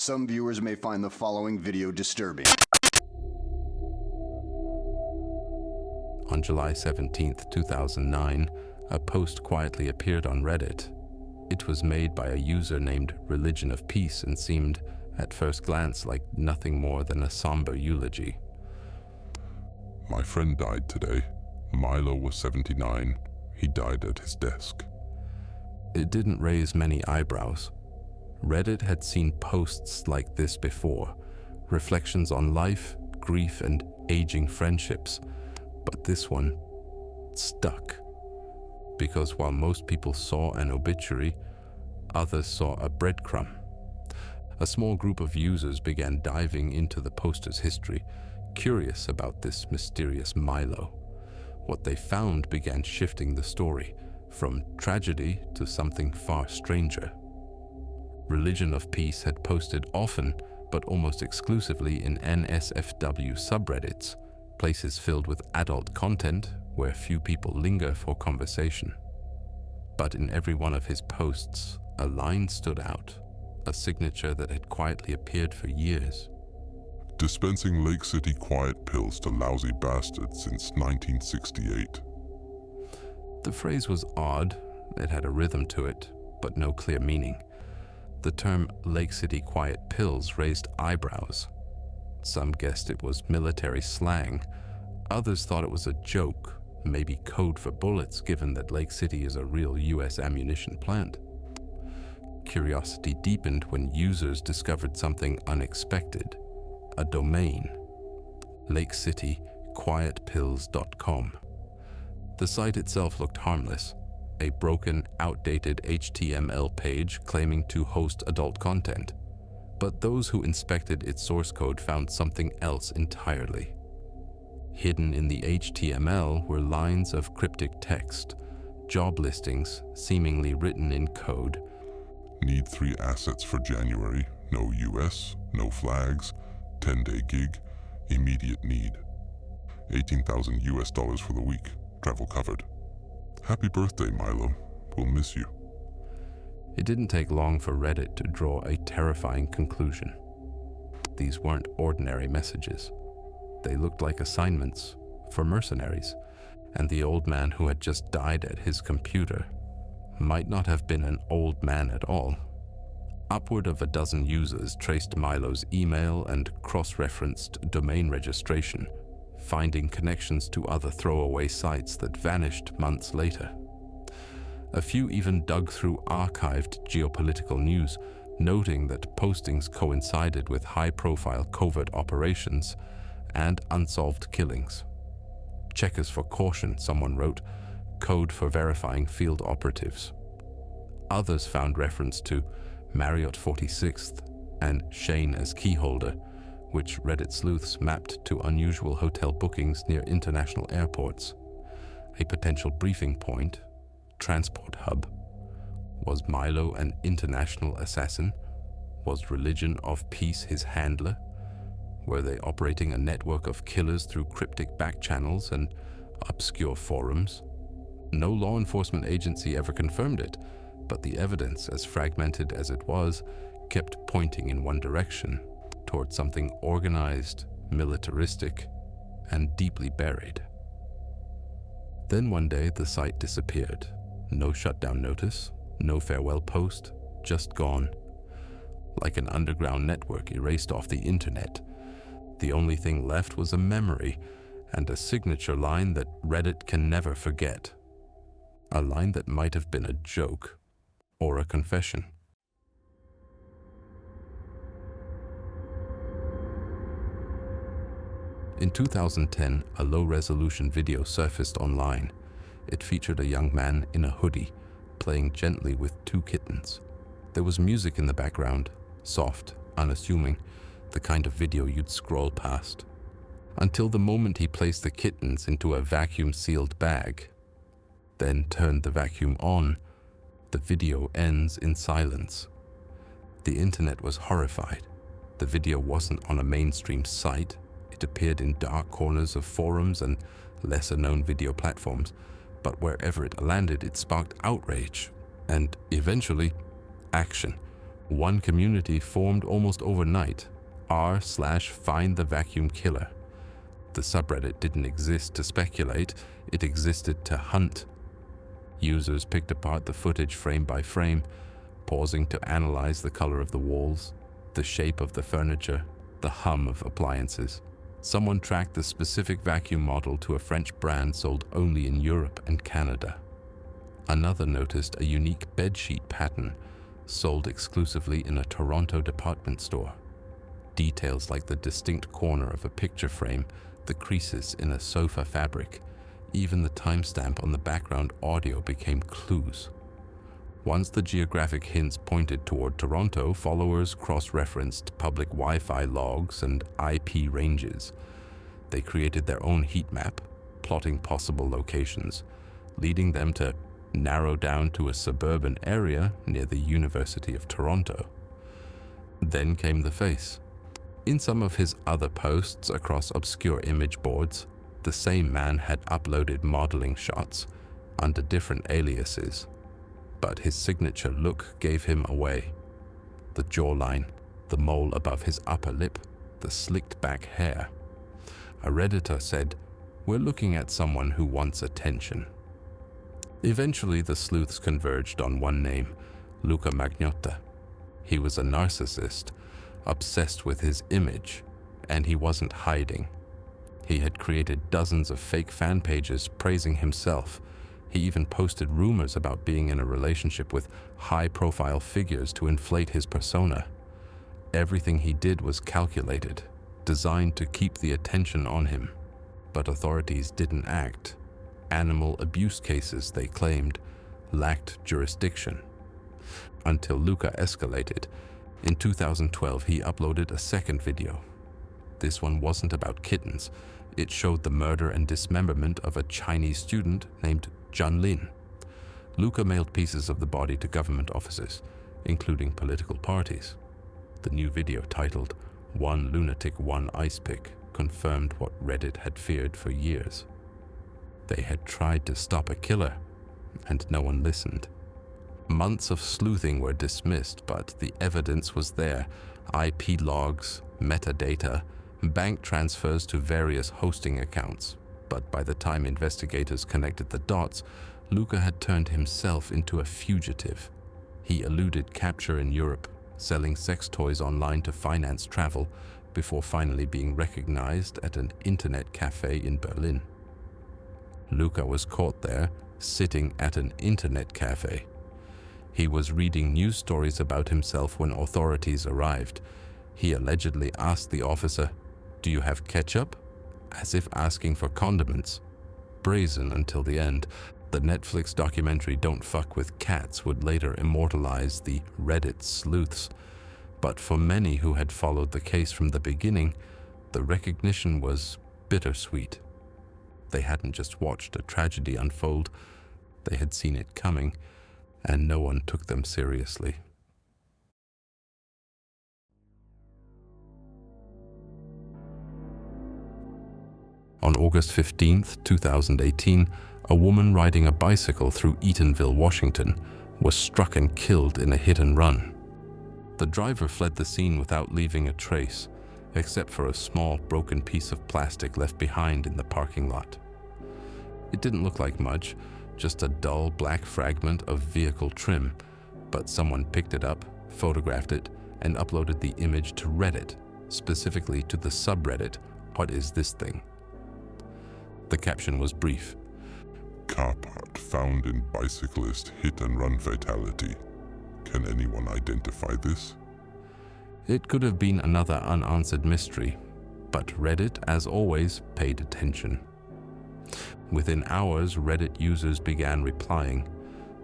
Some viewers may find the following video disturbing. On July 17, 2009, a post quietly appeared on Reddit. It was made by a user named Religion of Peace and seemed, at first glance, like nothing more than a somber eulogy. My friend died today. Milo was 79. He died at his desk. It didn't raise many eyebrows. Reddit had seen posts like this before, reflections on life, grief, and aging friendships. But this one stuck. Because while most people saw an obituary, others saw a breadcrumb. A small group of users began diving into the poster's history, curious about this mysterious Milo. What they found began shifting the story, from tragedy to something far stranger. Religion of Peace had posted often, but almost exclusively in NSFW subreddits, places filled with adult content where few people linger for conversation. But in every one of his posts, a line stood out, a signature that had quietly appeared for years. Dispensing Lake City quiet pills to lousy bastards since 1968. The phrase was odd, it had a rhythm to it, but no clear meaning. The term Lake City quiet pills raised eyebrows. Some guessed it was military slang. Others thought it was a joke, maybe code for bullets, given that Lake City is a real US ammunition plant. Curiosity deepened when users discovered something unexpected. A domain. LakeCityQuietPills.com. The site itself looked harmless, a broken, outdated HTML page claiming to host adult content. But those who inspected its source code found something else entirely. Hidden in the HTML were lines of cryptic text, job listings seemingly written in code. Need 3 assets for January. No US, no flags, 10-day gig, immediate need. $18,000 for the week. Travel covered. Happy birthday, Milo. We'll miss you. It didn't take long for Reddit to draw a terrifying conclusion. These weren't ordinary messages. They looked like assignments for mercenaries, and the old man who had just died at his computer might not have been an old man at all. Upward of a dozen users traced Milo's email and cross-referenced domain registration, finding connections to other throwaway sites that vanished months later. A few even dug through archived geopolitical news, noting that postings coincided with high-profile covert operations and unsolved killings. Checkers for caution, someone wrote, code for verifying field operatives. Others found reference to Marriott 46th and Shane as keyholder, which Reddit sleuths mapped to unusual hotel bookings near international airports. A potential briefing point, transport hub. Was Milo an international assassin? Was Religion of Peace his handler? Were they operating a network of killers through cryptic back channels and obscure forums? No law enforcement agency ever confirmed it, but the evidence, as fragmented as it was, kept pointing in one direction, towards something organized, militaristic, and deeply buried. Then one day the site disappeared. No shutdown notice, no farewell post, just gone. Like an underground network erased off the internet. The only thing left was a memory and a signature line that Reddit can never forget. A line that might have been a joke or a confession. In 2010, a low-resolution video surfaced online. It featured a young man in a hoodie, playing gently with 2 kittens. There was music in the background, soft, unassuming, the kind of video you'd scroll past. Until the moment he placed the kittens into a vacuum-sealed bag, then turned the vacuum on, the video ends in silence. The internet was horrified. The video wasn't on a mainstream site. It appeared in dark corners of forums and lesser-known video platforms, but wherever it landed, it sparked outrage and, eventually, action. One community formed almost overnight, r/find the vacuum killer. The subreddit didn't exist to speculate, it existed to hunt. Users picked apart the footage frame by frame, pausing to analyze the color of the walls, the shape of the furniture, the hum of appliances. Someone tracked the specific vacuum model to a French brand sold only in Europe and Canada. Another noticed a unique bedsheet pattern sold exclusively in a Toronto department store. Details like the distinct corner of a picture frame, the creases in a sofa fabric, even the timestamp on the background audio became clues. Once the geographic hints pointed toward Toronto, followers cross-referenced public Wi-Fi logs and IP ranges. They created their own heat map, plotting possible locations, leading them to narrow down to a suburban area near the University of Toronto. Then came the face. In some of his other posts across obscure image boards, the same man had uploaded modeling shots under different aliases, but his signature look gave him away. The jawline, the mole above his upper lip, the slicked back hair. A Redditor said, "We're looking at someone who wants attention." Eventually, the sleuths converged on one name, Luka Magnotta. He was a narcissist, obsessed with his image, and he wasn't hiding. He had created dozens of fake fan pages praising himself. He even posted rumors about being in a relationship with high-profile figures to inflate his persona. Everything he did was calculated, designed to keep the attention on him. But authorities didn't act. Animal abuse cases, they claimed, lacked jurisdiction. Until Luka escalated. In 2012, he uploaded a second video. This one wasn't about kittens. It showed the murder and dismemberment of a Chinese student named Junlin. Luka mailed pieces of the body to government offices, including political parties. The new video, titled "One Lunatic, One Ice Pick," confirmed what Reddit had feared for years. They had tried to stop a killer, and no one listened. Months of sleuthing were dismissed, but the evidence was there. IP logs, metadata, bank transfers to various hosting accounts. But by the time investigators connected the dots, Luka had turned himself into a fugitive. He eluded capture in Europe, selling sex toys online to finance travel, before finally being recognized at an internet cafe in Berlin. Luka was caught there, sitting at an internet cafe. He was reading news stories about himself when authorities arrived. He allegedly asked the officer, "Do you have ketchup?" as if asking for condiments. Brazen until the end, the Netflix documentary Don't Fuck with Cats would later immortalize the Reddit sleuths. But for many who had followed the case from the beginning, the recognition was bittersweet. They hadn't just watched a tragedy unfold, they had seen it coming, and no one took them seriously. On August 15th, 2018, a woman riding a bicycle through Eatonville, Washington, was struck and killed in a hit-and-run. The driver fled the scene without leaving a trace, except for a small, broken piece of plastic left behind in the parking lot. It didn't look like much, just a dull black fragment of vehicle trim, but someone picked it up, photographed it, and uploaded the image to Reddit, specifically to the subreddit, "What is this thing?" The caption was brief. Car part found in bicyclist hit-and-run fatality. Can anyone identify this? It could have been another unanswered mystery, but Reddit, as always, paid attention. Within hours, Reddit users began replying.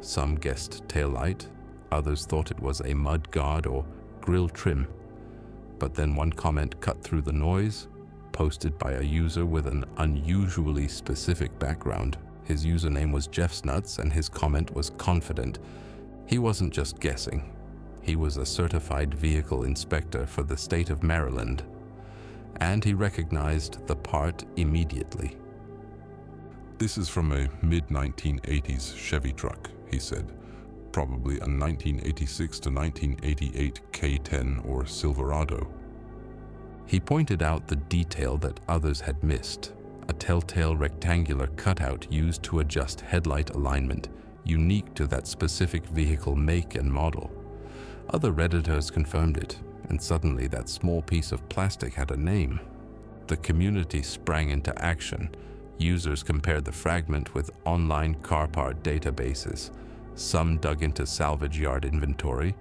Some guessed taillight, others thought it was a mud guard or grille trim. But then one comment cut through the noise, posted by a user with an unusually specific background. His username was Jeffsnuts, and his comment was confident. He wasn't just guessing. He was a certified vehicle inspector for the state of Maryland, and he recognized the part immediately. This is from a mid-1980s Chevy truck, he said. probably a 1986 to 1988 K10 or Silverado. He pointed out the detail that others had missed, a telltale rectangular cutout used to adjust headlight alignment, unique to that specific vehicle make and model. Other Redditors confirmed it, and suddenly that small piece of plastic had a name. The community sprang into action. Users compared the fragment with online car part databases. Some dug into salvage yard inventory.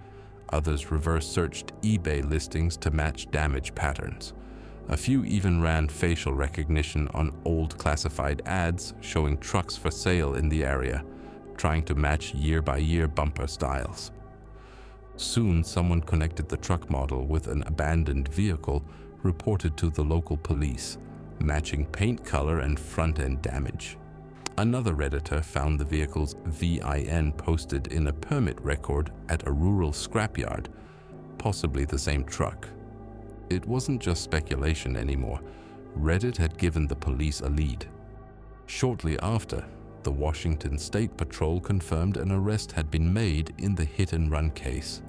Others reverse-searched eBay listings to match damage patterns. A few even ran facial recognition on old classified ads showing trucks for sale in the area, trying to match year-by-year bumper styles. Soon, someone connected the truck model with an abandoned vehicle reported to the local police, matching paint color and front-end damage. Another Redditor found the vehicle's VIN posted in a permit record at a rural scrapyard, possibly the same truck. It wasn't just speculation anymore. Reddit had given the police a lead. Shortly after, the Washington State Patrol confirmed an arrest had been made in the hit-and-run case.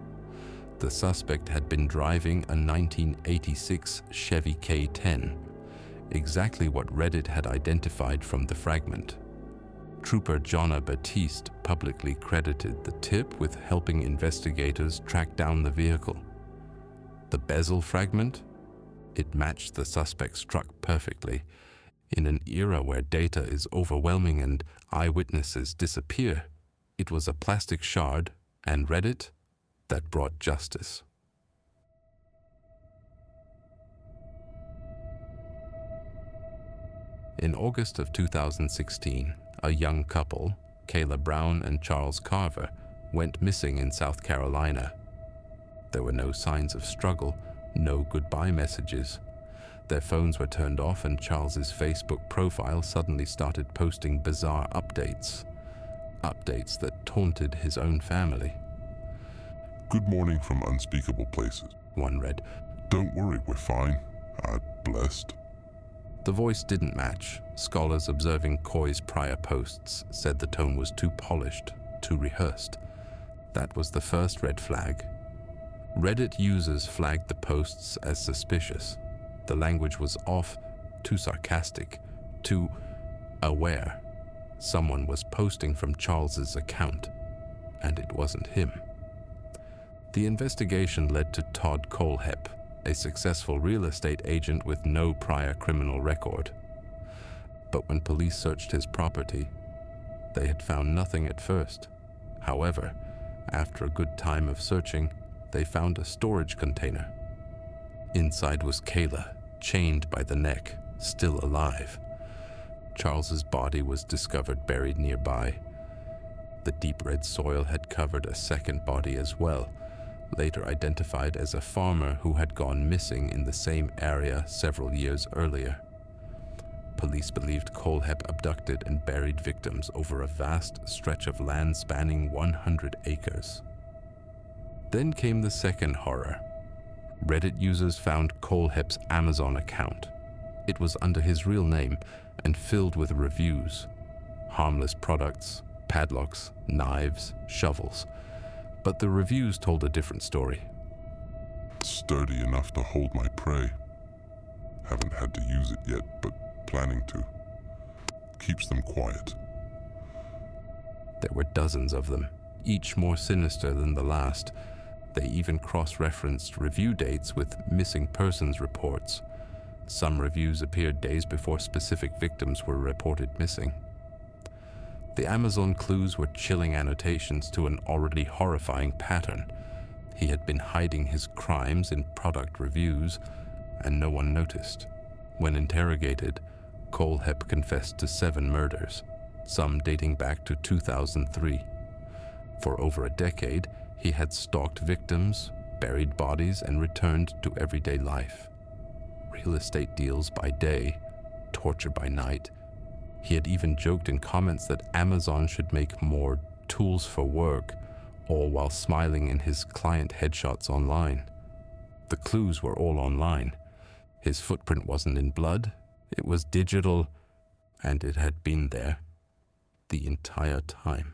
The suspect had been driving a 1986 Chevy K10, exactly what Reddit had identified from the fragment. Trooper Jonna Batiste publicly credited the tip with helping investigators track down the vehicle. The bezel fragment? It matched the suspect's truck perfectly. In an era where data is overwhelming and eyewitnesses disappear, it was a plastic shard, and Reddit, that brought justice. In August of 2016, a young couple, Kayla Brown and Charles Carver, went missing in South Carolina. There were no signs of struggle, no goodbye messages. Their phones were turned off, and Charles's Facebook profile suddenly started posting bizarre updates that taunted his own family. Good morning from unspeakable places. One read. Don't worry, we're fine. I'm blessed. The voice didn't match. Scholars observing Coy's prior posts said the tone was too polished, too rehearsed. That was the first red flag. Reddit users flagged the posts as suspicious. The language was off, too sarcastic, too aware. Someone was posting from Charles's account, and it wasn't him. The investigation led to Todd Kohlhepp, a successful real estate agent with no prior criminal record. But when police searched his property, they had found nothing at first. However, after a good time of searching, they found a storage container. Inside was Kayla, chained by the neck, still alive. Charles's body was discovered buried nearby. The deep red soil had covered a second body as well, later identified as a farmer who had gone missing in the same area several years earlier. Police believed Kohlhepp abducted and buried victims over a vast stretch of land spanning 100 acres. Then came the second horror. Reddit users found Kohlhepp's Amazon account. It was under his real name and filled with reviews. Harmless products, padlocks, knives, shovels. But the reviews told a different story. Sturdy enough to hold my prey. Haven't had to use it yet, but planning to. Keeps them quiet. There were dozens of them, each more sinister than the last. They even cross-referenced review dates with missing persons reports. Some reviews appeared days before specific victims were reported missing. The Amazon clues were chilling annotations to an already horrifying pattern. He had been hiding his crimes in product reviews, and no one noticed. When interrogated, Kohlhepp confessed to 7 murders, some dating back to 2003. For over a decade, he had stalked victims, buried bodies, and returned to everyday life. Real estate deals by day, torture by night. He had even joked in comments that Amazon should make more tools for work, all while smiling in his client headshots online. The clues were all online. His footprint wasn't in blood, it was digital, and it had been there the entire time.